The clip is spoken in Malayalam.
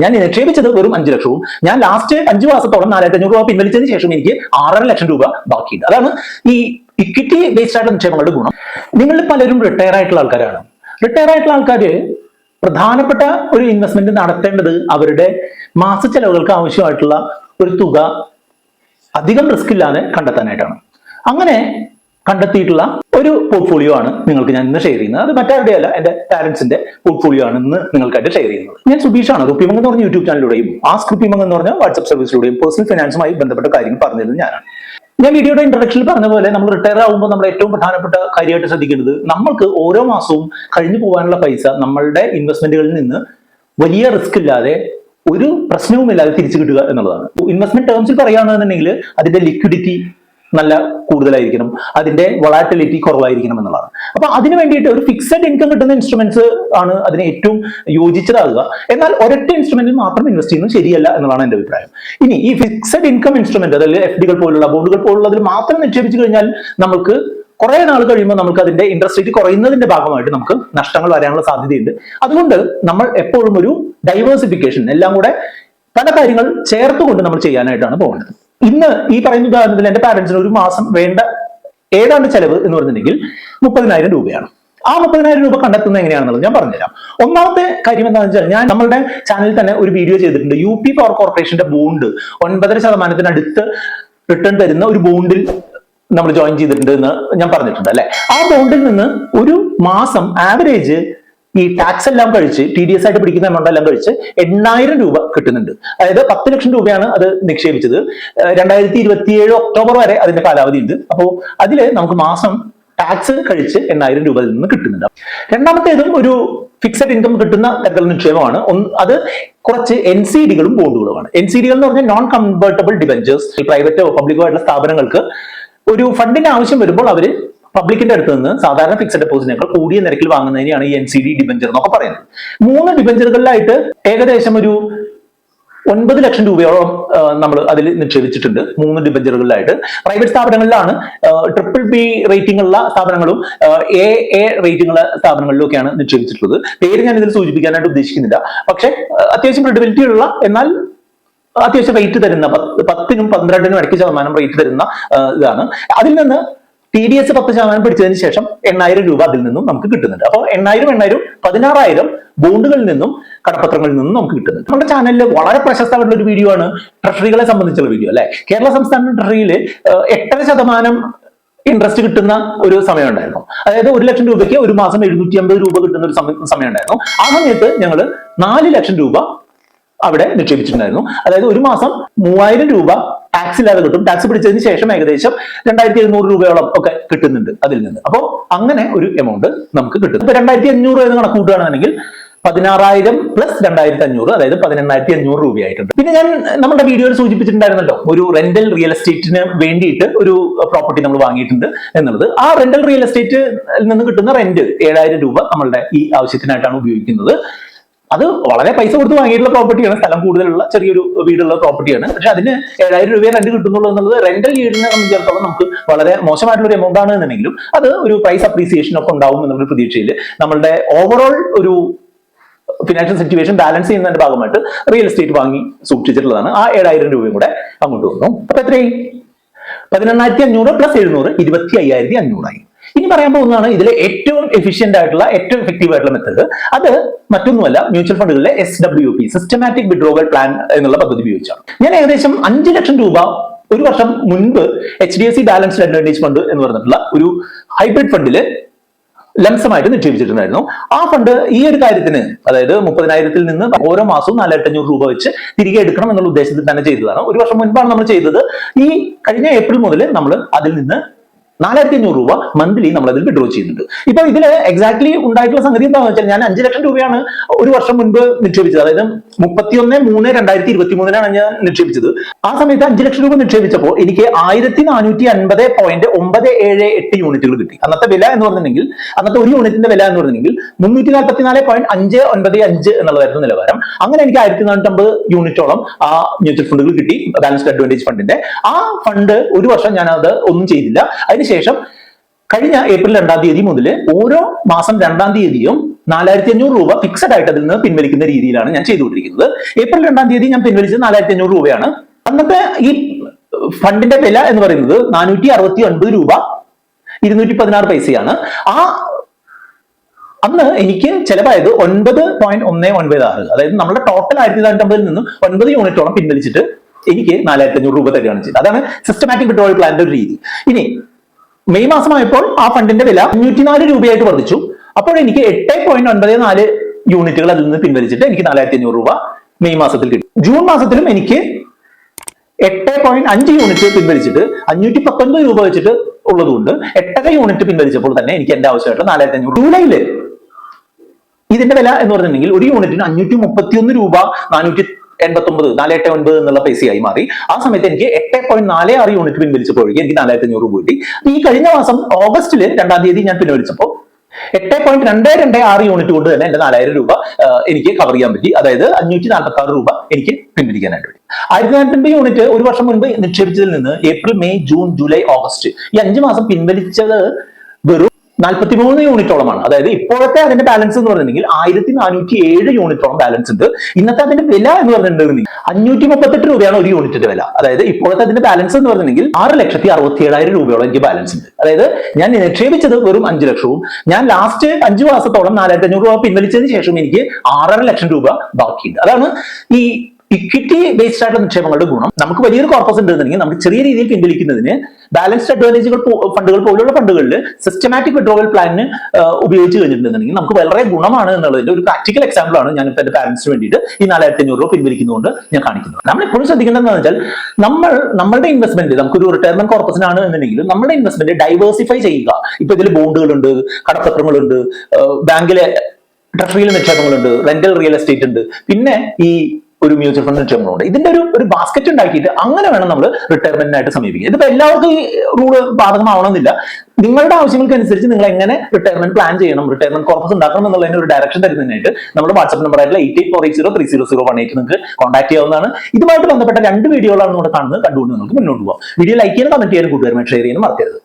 ഞാൻ നിക്ഷേപിച്ചത് വെറും 5 ലക്ഷവും ഞാൻ ലാസ്റ്റ് 5 മാസത്തോളം 4500 രൂപ പിൻവലിച്ചതിന് ശേഷം എനിക്ക് 6.5 ലക്ഷം രൂപ ബാക്കിയുണ്ട്. അതാണ് ഈ ഇക്വിറ്റി ബേസ്ഡ് ആയിട്ടുള്ള നിക്ഷേപങ്ങളുടെ ഗുണം. നിങ്ങൾ പലരും റിട്ടയർ ആയിട്ടുള്ള ആൾക്കാരാണ്. റിട്ടയർ ആയിട്ടുള്ള ആൾക്കാര് പ്രധാനപ്പെട്ട ഒരു ഇൻവെസ്റ്റ്മെന്റ് നടത്തേണ്ടത് അവരുടെ മാസ ചെലവുകൾക്ക് ആവശ്യമായിട്ടുള്ള ഒരു തുക അധികം റിസ്ക് ഇല്ലാതെ കണ്ടെത്താനായിട്ടാണ്. അങ്ങനെ കണ്ടെത്തിയിട്ടുള്ള ഒരു പോർട്ട്ഫോളിയോ ആണ് നിങ്ങൾക്ക് ഞാൻ ഇന്ന് ഷെയർ ചെയ്യുന്നത്. അത് മറ്റാരുടെ അല്ല, എന്റെ പാരന്റ്സിന്റെ പോർട്ട്ഫോളിയോ ആണ് ഇന്ന് നിങ്ങൾക്കായിട്ട് ഷെയർ ചെയ്യുന്നത്. ഞാൻ സുബീഷാണ്. റുപ്പിമംഗ് എന്ന് പറഞ്ഞ യൂട്യൂബ് ചാനലിലൂടെയും ആസ്ക് റുപ്പിമംഗ് എന്ന് പറഞ്ഞ വാട്സ്ആപ്പ് സർവീസിലൂടെയും പേഴ്സണൽ ഫിനാൻസുമായി ബന്ധപ്പെട്ട കാര്യങ്ങൾ പറഞ്ഞിരുന്നത് ഞാനാണ്. ഞാൻ വീഡിയോയുടെ ഇൻട്രൊഡക്ഷനിൽ പറഞ്ഞ പോലെ നമ്മൾ റിട്ടയർ ആകുമ്പോൾ നമ്മൾ ഏറ്റവും പ്രധാനപ്പെട്ട കാര്യമായിട്ട് ശ്രദ്ധിക്കേണ്ടത് നമ്മൾക്ക് ഓരോ മാസവും കഴിഞ്ഞു പോകാനുള്ള പൈസ നമ്മളുടെ ഇൻവെസ്റ്റ്മെന്റുകളിൽ നിന്ന് വലിയ റിസ്ക് ഇല്ലാതെ ഒരു പ്രശ്നവുമില്ലാതെ തിരിച്ചു കിട്ടുക എന്നുള്ളതാണ്. ഇൻവെസ്റ്റ്മെന്റ് ടേംസിൽ പറയുകയാണെന്നുണ്ടെങ്കിൽ അതിന്റെ ലിക്വിഡിറ്റി നല്ല കൂടുതലായിരിക്കണം, അതിന്റെ വൊളാറ്റിലിറ്റി കുറവായിരിക്കണം എന്നുള്ളതാണ്. അപ്പൊ അതിന് വേണ്ടിയിട്ട് ഒരു ഫിക്സഡ് ഇൻകം കിട്ടുന്ന ഇൻസ്ട്രുമെന്റ്സ് ആണ് അതിന് ഏറ്റവും യോജിച്ചതാകുക. എന്നാൽ ഒരൊറ്റ ഇൻസ്ട്രുമെന്റിൽ മാത്രം ഇൻവെസ്റ്റ് ചെയ്യുന്നത് ശരിയല്ല എന്നുള്ളതാണ് എന്റെ അഭിപ്രായം. ഇനി ഈ ഫിക്സഡ് ഇൻകം ഇൻസ്ട്രുമെന്റ്, അതായത് FDകൾ പോലുള്ള ബോണ്ടുകൾ പോലുള്ളതിൽ മാത്രം നിക്ഷേപിച്ചു കഴിഞ്ഞാൽ നമുക്ക് കുറെ നാൾ കഴിയുമ്പോൾ നമുക്ക് അതിന്റെ ഇൻട്രസ്റ്റ് റേറ്റ് കുറയുന്നതിന്റെ ഭാഗമായിട്ട് നമുക്ക് നഷ്ടങ്ങൾ വരാനുള്ള സാധ്യതയുണ്ട്. അതുകൊണ്ട് നമ്മൾ എപ്പോഴും ഒരു ഡൈവേഴ്സിഫിക്കേഷൻ, എല്ലാം കൂടെ പല കാര്യങ്ങൾ ചേർത്തുകൊണ്ട് നമ്മൾ ചെയ്യാനായിട്ടാണ് പോകുന്നത്. ഇന്ന് ഈ പറയുന്ന ഉദാഹരണത്തിൽ എന്റെ പാരന്റ്സിന് ഒരു മാസം വേണ്ട ഏതാണ്ട് ചെലവ് എന്ന് പറഞ്ഞിട്ടുണ്ടെങ്കിൽ 30,000 രൂപയാണ്. ആ 30,000 രൂപ കണ്ടെത്തുന്നത് എങ്ങനെയാണെന്നുള്ളത് ഞാൻ പറഞ്ഞുതരാം. ഒന്നാമത്തെ കാര്യം എന്താണെന്ന് വെച്ചാൽ, ഞാൻ നമ്മളുടെ ചാനലിൽ തന്നെ ഒരു വീഡിയോ ചെയ്തിട്ടുണ്ട്. UP പവർ കോർപ്പറേഷന്റെ ബോണ്ട് 9.5% റിട്ടേൺ തരുന്ന ഒരു ബോണ്ടിൽ നമ്മൾ ജോയിൻ ചെയ്തിട്ടുണ്ട് എന്ന് ഞാൻ പറഞ്ഞിട്ടുണ്ട് അല്ലെ. ആ ബോണ്ടിൽ നിന്ന് ഒരു മാസം ആവറേജ് ഈ ടാക്സ് എല്ലാം കഴിച്ച് TDS ആയിട്ട് പിടിക്കുന്ന എമൗണ്ട് എല്ലാം കഴിച്ച് 8,000 രൂപ കിട്ടുന്നുണ്ട്. അതായത് 10 ലക്ഷം രൂപയാണ് അത് നിക്ഷേപിച്ചത്. 2027 ഒക്ടോബർ വരെ അതിന്റെ കാലാവധി ഉണ്ട്. അപ്പോൾ അതില് നമുക്ക് മാസം ടാക്സ് കഴിച്ച് 8,000 രൂപയിൽ നിന്ന് കിട്ടുന്നുണ്ട്. രണ്ടാമത്തേതും ഒരു ഫിക്സഡ് ഇൻകം കിട്ടുന്ന തരത്തിലുള്ള നിക്ഷേപമാണ്. അത് കുറച്ച് NCDകളും ബോണ്ടുകളുമാണ്. NCDകൾ എന്ന് പറഞ്ഞാൽ നോൺ കൺവേർട്ടബിൾ ഡിബഞ്ചേഴ്സ്. പ്രൈവറ്റോ പബ്ലിക്കോ ആയിട്ടുള്ള സ്ഥാപനങ്ങൾക്ക് ഒരു ഫണ്ടിന്റെ ആവശ്യം വരുമ്പോൾ അവര് പബ്ലിക്കിന്റെ അടുത്ത് നിന്ന് സാധാരണ ഫിക്സഡ് ഡെപ്പോസിറ്റിനേക്കാൾ കൂടിയ നിരക്കിൽ വാങ്ങുന്നതിനെയാണ് ഈ NCD ഡിബഞ്ചർ എന്നൊക്കെ പറയുന്നത്. 3 ഡിബഞ്ചറുകളിലായിട്ട് ഏകദേശം ഒരു 9 ലക്ഷം രൂപയോളം നമ്മൾ അതിൽ നിക്ഷേപിച്ചിട്ടുണ്ട്. 3 ഡിബഞ്ചറുകളിലായിട്ട്. പ്രൈവറ്റ് സ്ഥാപനങ്ങളിലാണ് BBB റേറ്റിംഗ് ഉള്ള സ്ഥാപനങ്ങളും AA റേറ്റിംഗ് ഉള്ള സ്ഥാപനങ്ങളിലൊക്കെയാണ് നിക്ഷേപിച്ചിട്ടുള്ളത്. പേര് ഞാൻ ഇതിൽ സൂചിപ്പിക്കാനായിട്ട് ഉദ്ദേശിക്കുന്നില്ല. പക്ഷെ അത്യാവശ്യം ക്രെഡിബിലിറ്റി ഉള്ള, എന്നാൽ അത്യാവശ്യം റേറ്റ് തരുന്ന 10-നും 12-നും ഇടയ്ക്ക് ശതമാനം റേറ്റ് തരുന്ന ഇതാണ്. അതിൽ നിന്ന് TDS 10% പിടിച്ചതിന് ശേഷം 8,000 രൂപ അതിൽ നിന്നും നമുക്ക് കിട്ടുന്നുണ്ട്. അപ്പോൾ 8,000 16,000 ബോണ്ടുകളിൽ നിന്നും കടപ്പത്രങ്ങളിൽ നിന്നും നമുക്ക് കിട്ടുന്നുണ്ട്. നമ്മുടെ ചാനലിൽ വളരെ പ്രശസ്തമായിട്ടുള്ള ഒരു വീഡിയോ ആണ് ട്രഷറികളെ സംബന്ധിച്ചുള്ള വീഡിയോ അല്ലെ. കേരള സംസ്ഥാന ട്രഷറിയിൽ 8.5% ഇൻട്രസ്റ്റ് കിട്ടുന്ന ഒരു സമയം ഉണ്ടായിരുന്നു. അതായത് 1 ലക്ഷം രൂപയ്ക്ക് ഒരു മാസം 750 രൂപ കിട്ടുന്ന ഒരു സമയം ഉണ്ടായിരുന്നു. ആ സമയത്ത് ഞങ്ങൾ 4 ലക്ഷം രൂപ അവിടെ നിക്ഷേപിച്ചിട്ടുണ്ടായിരുന്നു. അതായത് ഒരു മാസം 3,000 രൂപ ടാക്സ് ഇല്ലാതെ കിട്ടും. ടാക്സ് പിടിച്ചതിന് ശേഷം ഏകദേശം 2,700 രൂപയോളം ഒക്കെ കിട്ടുന്നുണ്ട് അതിൽ നിന്ന്. അപ്പോൾ അങ്ങനെ ഒരു എമൗണ്ട് നമുക്ക് കിട്ടും. ഇപ്പൊ 2,500 എന്ന് കണക്ക് കൂട്ടുകയാണെങ്കിൽ 16,000 പ്ലസ് 2,500, അതായത് 18,500 രൂപയായിട്ടുണ്ട്. പിന്നെ ഞാൻ നമ്മുടെ വീഡിയോയിൽ സൂചിപ്പിച്ചിട്ടുണ്ടായിരുന്നല്ലോ, ഒരു റെന്റൽ റിയൽ എസ്റ്റേറ്റിന് വേണ്ടിയിട്ട് ഒരു പ്രോപ്പർട്ടി നമ്മൾ വാങ്ങിയിട്ടുണ്ട് എന്നുള്ളത്. ആ റെന്റൽ റിയൽ എസ്റ്റേറ്റിൽ നിന്ന് കിട്ടുന്ന റെന്റ് 7,000 രൂപ നമ്മളുടെ ഈ ആവശ്യത്തിനായിട്ടാണ് ഉപയോഗിക്കുന്നത്. അത് വളരെ പൈസ കൊടുത്ത് വാങ്ങിയിട്ടുള്ള പ്രോപ്പർട്ടിയാണ്, സ്ഥലം കൂടുതലുള്ള ചെറിയൊരു വീടുള്ള പ്രോപ്പർട്ടിയാണ്. പക്ഷെ അതിന് 7,000 രൂപയെ റെന്റ് കിട്ടുന്നുള്ളൂ എന്നുള്ളത് റെന്റൽ ഈൽഡിനെ സംബന്ധിച്ചിടത്തോളം നമുക്ക് വളരെ മോശമായിട്ടുള്ള ഒരു എമൗണ്ട് ആണ് എന്നുണ്ടെങ്കിലും അത് ഒരു പ്രൈസ് അപ്രീസിയേഷൻ ഒക്കെ ഉണ്ടാവും എന്നുള്ള പ്രതീക്ഷയിൽ നമ്മളുടെ ഓവറോൾ ഒരു ഫിനാൻഷ്യൽ സിറ്റുവേഷൻ ബാലൻസ് ചെയ്യുന്നതിന്റെ ഭാഗമായിട്ട് റിയൽ എസ്റ്റേറ്റ് വാങ്ങി സൂക്ഷിച്ചിട്ടുള്ളതാണ്. ആ 7,000 രൂപയും കൂടെ അങ്ങോട്ട് വന്നു. അപ്പൊ എത്രയായി? 18,500 പ്ലസ് 700 25,500 ആയി. ഇനി പറയാൻ പോകുന്നതാണ് ഇതിലെ ഏറ്റവും എഫിഷ്യന്റ് ആയിട്ടുള്ള, ഏറ്റവും എഫക്റ്റീവ് ആയിട്ടുള്ള മെത്തേഡ്. അത് മറ്റൊന്നുമല്ല, മ്യൂച്വൽ ഫണ്ടുകളിലെ SWP, സിസ്റ്റമാറ്റിക് വിഡ്രോവൽ പ്ലാൻ എന്നുള്ള പദ്ധതി ഉപയോഗിച്ചാണ്. ഞാൻ ഏകദേശം 5 ലക്ഷം രൂപ ഒരു വർഷം മുൻപ് HDFC ബാലൻസ്ഡ് അഡ്വാൻറ്റേജ് ഫണ്ട് എന്ന് പറഞ്ഞിട്ടുള്ള ഒരു ഹൈബ്രിഡ് ഫണ്ടില് ലംസമായിട്ട് നിക്ഷേപിച്ചിട്ടുണ്ടായിരുന്നു. ആ ഫണ്ട് ഈ ഒരു കാര്യത്തിന്, അതായത് 30,000-ൽ നിന്ന് ഓരോ മാസവും 4,500 രൂപ വെച്ച് തിരികെ എടുക്കണം എന്നുള്ള ഉദ്ദേശത്തിൽ തന്നെ ചെയ്തതാണ്. ഒരു വർഷം മുൻപാണ് നമ്മൾ ചെയ്തത്. ഈ കഴിഞ്ഞ ഏപ്രിൽ മുതൽ നമ്മൾ അതിൽ നിന്ന് 4,500 രൂപ മന്ത്ലി നമ്മൾ അതിൽ വിഡ്രോ ചെയ്യുന്നുണ്ട്. ഇപ്പൊ ഇതില് എക്സാക്ട്ലി ഉണ്ടായിട്ടുള്ള സംഗതി എന്താണെന്ന് വെച്ചാൽ, ഞാൻ 5 ലക്ഷം രൂപയാണ് ഒരു വർഷം മുൻപ് നിക്ഷേപിച്ചത്. അതായത് 31/3/2023 ഞാൻ നിക്ഷേപിച്ചത്. ആ സമയത്ത് 5 ലക്ഷം രൂപ നിക്ഷേപിച്ചപ്പോൾ എനിക്ക് 1,450.978 യൂണിറ്റുകൾ കിട്ടി. അന്നത്തെ വില എന്ന് പറഞ്ഞിട്ടുണ്ടെങ്കിൽ, അന്നത്തെ ഒരു യൂണിറ്റിന്റെ വില എന്ന് പറഞ്ഞിട്ടുണ്ടെങ്കിൽ 344.595 എന്നുള്ളതായിരുന്നു നിലവാരം. അങ്ങനെ എനിക്ക് 1,450 യൂണിറ്റോളം ആ മ്യൂച്വൽ ഫണ്ടുകൾ കിട്ടി, ബാലൻസ്ഡ് അഡ്വാൻറ്റേജ് ഫണ്ടിന്റെ. ആ ഫണ്ട് ഒരു വർഷം ഞാൻ അത് ഒന്നും ചെയ്തില്ല. അതിനുശേഷം കഴിഞ്ഞ ഏപ്രിൽ 2-ാം തീയതി മുതൽ ഓരോ മാസം 2-ാം തീയതിയും 4,500 രൂപ ഫിക്സഡ് ആയിട്ട് അതിൽ നിന്ന് പിൻവലിക്കുന്ന രീതിയിലാണ് ഞാൻ ചെയ്തുകൊണ്ടിരിക്കുന്നത്. ഏപ്രിൽ 2-ാം തീയതി ഞാൻ പിൻവലിച്ചത് 4,500 രൂപയാണ്. അന്നത്തെ ഈ ഫണ്ടിന്റെ വില എന്ന് പറയുന്നത് 469 രൂപ 216 പൈസയാണ്. അന്ന് എനിക്ക് ചെലവായത് 9.196. അതായത് നമ്മുടെ ടോട്ടൽ 1,450 നിന്ന് 9 യൂണിറ്റോളം പിൻവലിച്ചിട്ട് എനിക്ക് 4,500 രൂപ തരികയാണ് ചെയ്തത്. അതാണ് സിസ്റ്റമാറ്റിക് വിഡ്രോവൽ പ്ലാന്റെ ഒരു രീതി. ഇനി മെയ് മാസമായപ്പോൾ ആ ഫണ്ടിന്റെ വില 504 രൂപയായിട്ട് വർദ്ധിച്ചു. അപ്പോൾ എനിക്ക് 8.94 യൂണിറ്റുകൾ അതിൽ നിന്ന് പിൻവലിച്ചിട്ട് എനിക്ക് 4,500 രൂപ മെയ് മാസത്തിൽ കിട്ടി. ജൂൺ മാസത്തിലും എനിക്ക് 8.5 യൂണിറ്റ് പിൻവലിച്ചിട്ട് 519 രൂപ വെച്ചിട്ട് ഉള്ളതുകൊണ്ട് 8.5 യൂണിറ്റ് പിൻവലിച്ചപ്പോൾ തന്നെ എനിക്ക് എന്റെ ആവശ്യമായിട്ടുള്ള 4,500. ജൂലൈയില് ഇതിന്റെ വില എന്ന് പറഞ്ഞിട്ടുണ്ടെങ്കിൽ ഒരു യൂണിറ്റിന് 531 രൂപ 489 എന്നുള്ള പൈസയായി മാറി. ആ സമയത്ത് എനിക്ക് 8.46 യൂണിറ്റ് പിൻവലിച്ചപ്പോഴേക്കും എനിക്ക് 4,500 രൂപ കിട്ടി. ഈ കഴിഞ്ഞ മാസം ഓഗസ്റ്റില് 2-ാം തീയതി ഞാൻ പിൻവലിച്ചപ്പോൾ 8.226 യൂണിറ്റ് കൊണ്ട് തന്നെ എന്റെ 4,000 രൂപ എനിക്ക് കവർ ചെയ്യാൻ പറ്റി. അതായത് 546 രൂപ എനിക്ക് പിൻവലിക്കാനായിട്ട് പറ്റി. 1,450 യൂണിറ്റ് ഒരു വർഷം മുൻപ് നിക്ഷേപിച്ചതിൽ നിന്ന് April, May, June, July, August ഈ 5 മാസം പിൻവലിച്ചത് വെറും 43 യൂണിറ്റോളമാണ്. അതായത് ഇപ്പോഴത്തെ അതിന്റെ ബാലൻസ് എന്ന് പറഞ്ഞിട്ടുണ്ടെങ്കിൽ 1,407 യൂണിറ്റോളം ബാലൻസ് ഉണ്ട്. ഇന്നത്തെ അതിന്റെ വില എന്ന് പറഞ്ഞിട്ടുണ്ടെങ്കിൽ 538 രൂപയാണ് ഒരു യൂണിറ്റിന്റെ വില. അതായത് ഇപ്പോഴത്തെ അതിന്റെ ബാലൻസ് എന്ന് പറഞ്ഞിട്ടുണ്ടെങ്കിൽ 6,67,000 രൂപയോളം എനിക്ക് ബാലൻസ് ഉണ്ട്. അതായത് ഞാൻ നിക്ഷേപിച്ചത് വെറും 5 ലക്ഷവും ഞാൻ ലാസ്റ്റ് 5 മാസത്തോളം 4,500 രൂപ പിൻവലിച്ചതിന് ശേഷം എനിക്ക് 6.5 ലക്ഷം രൂപ ബാക്കിയുണ്ട്. അതാണ് ഈ ഇക്വിറ്റി ബേസ്ഡ് ആയിട്ടുള്ള നിക്ഷേപങ്ങളുടെ ഗുണം. നമുക്ക് വലിയൊരു കോർപ്പസ് ഉണ്ടെന്നുണ്ടെങ്കിൽ നമുക്ക് ചെറിയ രീതിയിൽ പിൻവലിക്കുന്നതിന് ബാലൻസ്ഡ് അഡ്വാൻറ്റേജുകൾ ഫണ്ടുകൾ പോലുള്ള ഫണ്ടുകളിൽ സിസ്റ്റമാറ്റിക് വിഡ്രോവൽ പ്ലാനിന് ഉപയോഗിച്ച് കഴിഞ്ഞിട്ടുണ്ടെന്നുണ്ടെങ്കിൽ നമുക്ക് വളരെ ഗുണമാണ് എന്നുള്ളതിന്റെ ഒരു പ്രാക്ടിക്കൽ എക്സാമ്പിൾ ആണ് ഞാൻ ഇപ്പൊ എന്റെ പാരന്റ്സിന് വേണ്ടിയിട്ട് ഈ 4,500 രൂപ പിൻവലിക്കുന്നതുകൊണ്ട് ഞാൻ കാണിക്കുന്നത്. നമ്മൾ എപ്പോഴും ശ്രദ്ധിക്കേണ്ടതെന്ന് വെച്ചാൽ നമ്മളുടെ ഇൻവെസ്റ്റ്മെന്റ് നമുക്കൊരു റിട്ടയർമെന്റ് കോർപ്പസിനാണ് എന്നുണ്ടെങ്കിലും നമ്മുടെ ഇൻവെസ്റ്റ്മെന്റ് ഡൈവേഴ്സിഫൈ ചെയ്യുക. ഇപ്പൊ ഇതിൽ ബോണ്ടുകളുണ്ട്, കടപ്പത്രങ്ങളുണ്ട്, ബാങ്കിലെ ട്രഷറിയിലെ നിക്ഷേപങ്ങളുണ്ട്, റെന്റൽ റിയൽ എസ്റ്റേറ്റ് ഉണ്ട്, പിന്നെ ഈ ഒരു മ്യൂച്വൽ ഫണ്ട് നിക്ഷേപങ്ങളുണ്ട്. ഇതിന്റെ ഒരു ബാസ്ക്കറ്റ് ഉണ്ടാക്കിയിട്ട് അങ്ങനെ വേണം നമ്മൾ റിട്ടയർമെന്റിനായിട്ട് സമീപിക്കുക. ഇതിപ്പോ എല്ലാവർക്കും ഈ റൂള് ബാധകമാവണമെന്നില്ല. നിങ്ങളുടെ ആവശ്യങ്ങൾക്കനുസരിച്ച് നിങ്ങൾ എങ്ങനെ റിട്ടയർമെന്റ് പ്ലാൻ ചെയ്യണം, റിട്ടയർമെന്റ് കോർപ്പസ് ഉണ്ടാക്കണം എന്നുള്ളതിന് ഒരു ഡയറക്ഷൻ തരുന്നതിനായിട്ട് നമ്മുടെ വാട്സ്ആപ്പ് നമ്പർ ആയിട്ടുള്ള 8848030018 നിങ്ങൾക്ക് കോൺടാക്ട് ചെയ്യാവുന്നതാണ്. ഇതുമായിട്ട് ബന്ധപ്പെട്ട 2 വീഡിയോകളാണ് നമ്മൾ കാണുന്നത്. കണ്ടുകൊണ്ട് നിങ്ങൾക്ക് മുന്നോട്ട് പോകാം. വീഡിയോ ലൈക്ക് ചെയ്യാനും കമന്റ് ചെയ്യാനും കൂട്ടുകാരുമായി ഷെയർ ചെയ്യാനും മറക്കരുത്.